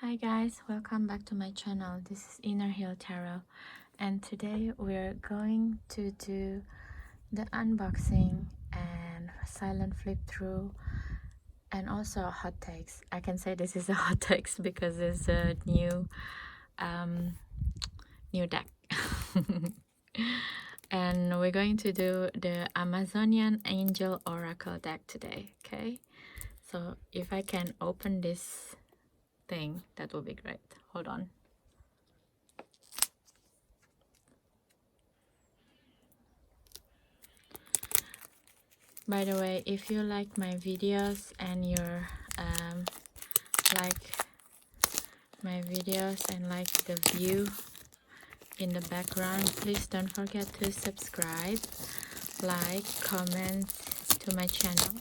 Hi guys, welcome back to my channel. This is Inner Hill Tarot, and today we're going to do the unboxing and silent flip through and also hot takes. I can say this is a hot takes because it's a new deck. And we're going to do the Amazonian Angel Oracle deck today. Okay, so if I can open this thing, that would be great. Hold on. By the way, if you like my videos and you're like my videos and like the view in the background, please don't forget to subscribe, like, comment to my channel,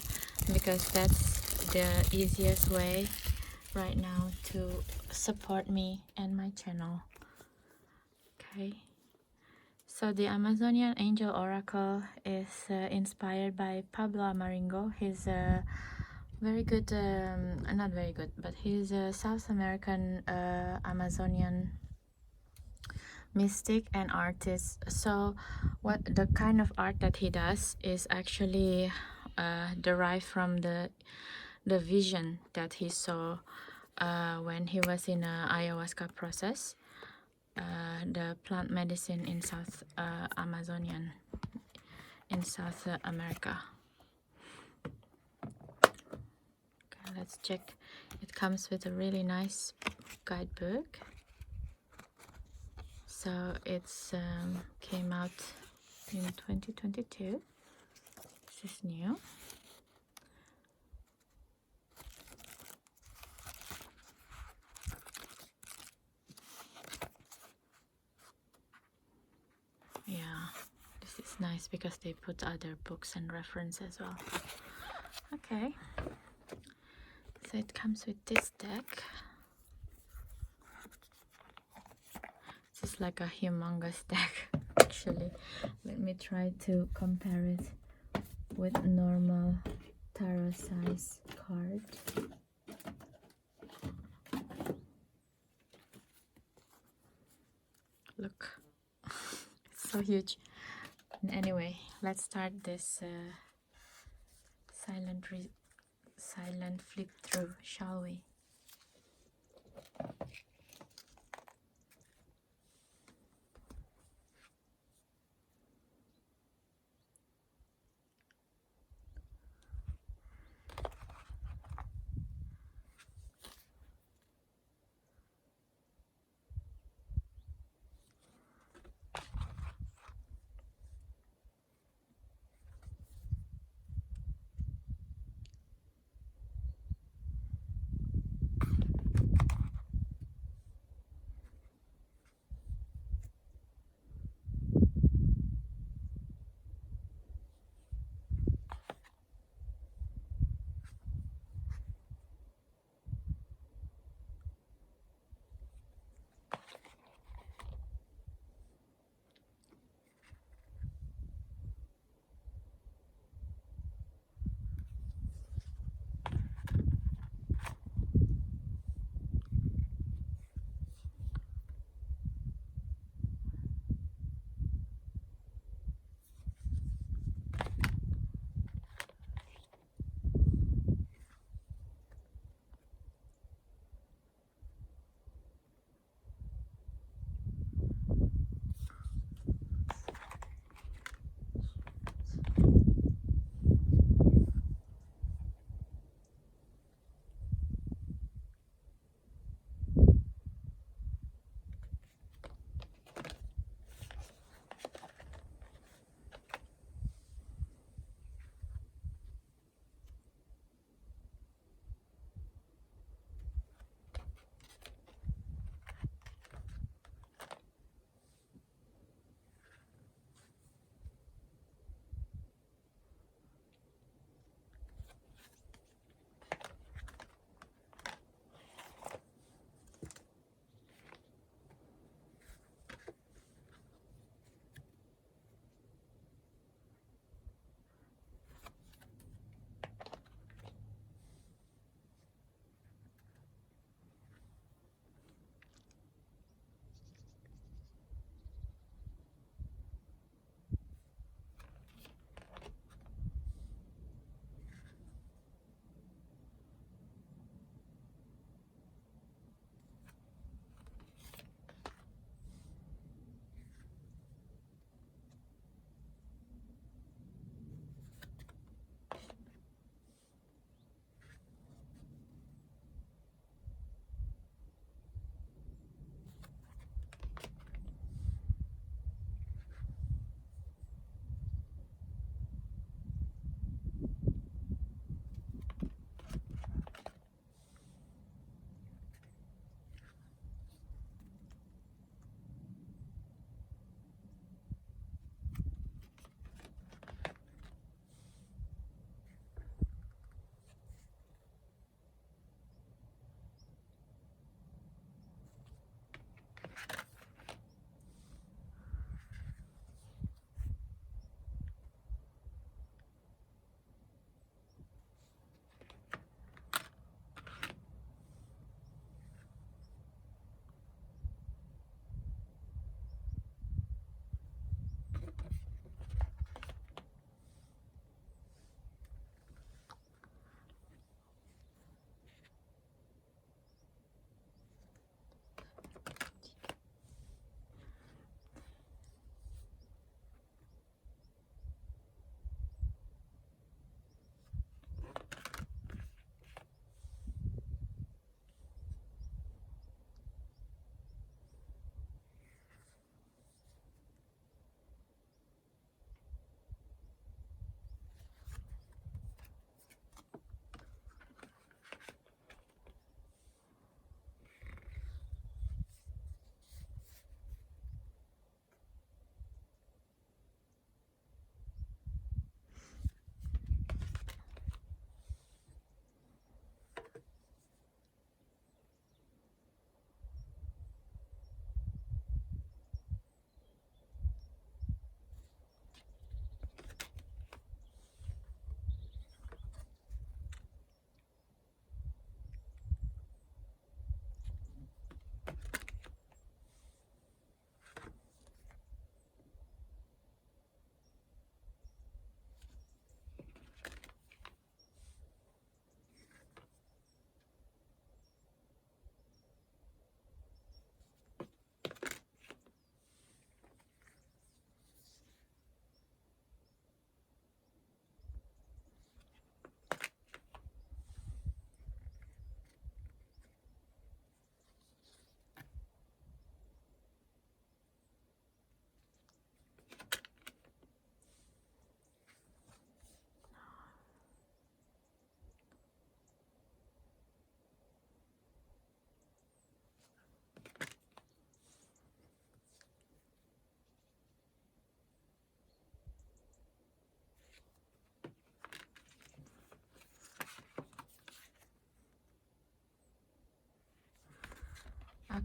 because that's the easiest way right now to support me and my channel. Okay, so the Amazonian Angel Oracle is inspired by Pablo Amaringo. He's a very good, not very good, but he's a South American Amazonian mystic and artist. So what the kind of art that he does is actually derived from the vision that he saw when he was in a ayahuasca process, the plant medicine in South Amazonian in South America. Okay, let's check. It comes with a really nice guidebook. So it's came out in 2022. This is new. Yeah, this is nice because they put other books and reference as well. Okay, so it comes with this deck. This is like a humongous deck actually. Let me try to compare it with normal tarot size card. Look, it's so huge. And anyway, let's start this silent flip through, shall we?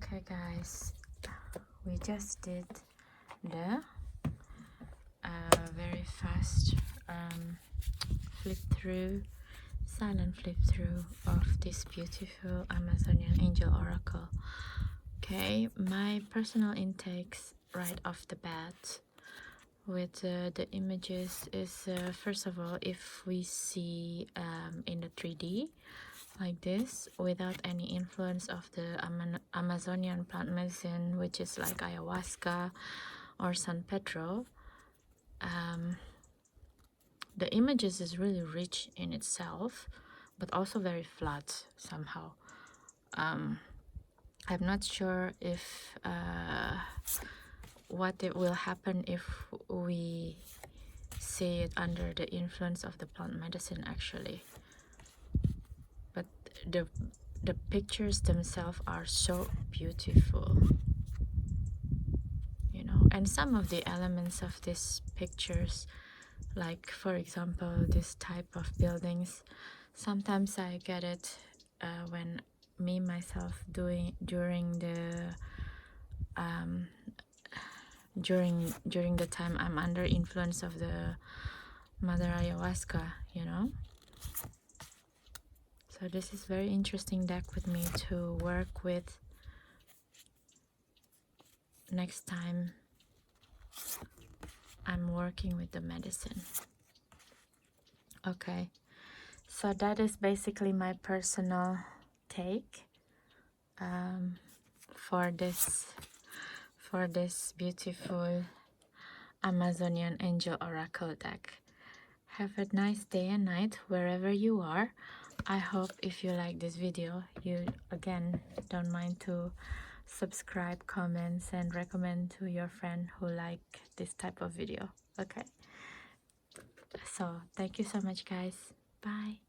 Okay guys, we just did the very fast flip through, silent flip through of this beautiful Amazonian Angel Oracle. Okay, my personal intakes right off the bat with the images is first of all, if we see in the 3D like this without any influence of the Amazonian plant medicine, which is like ayahuasca or San Pedro, the images is really rich in itself, but also very flat somehow. I'm not sure if what it will happen if we see it under the influence of the plant medicine actually, but the pictures themselves are so beautiful, you know. And some of the elements of these pictures, like for example this type of buildings, sometimes I get it when me myself doing during the during the time I'm under influence of the Mother Ayahuasca, you know. So this is very interesting deck with me to work with next time I'm working with the medicine. Okay, so that is basically my personal take for this beautiful Amazonian Angel Oracle deck. Have a nice day and night wherever you are. I hope if you like this video, you again don't mind to subscribe, comments, and recommend to your friend who like this type of video. Okay, so thank you so much guys. Bye.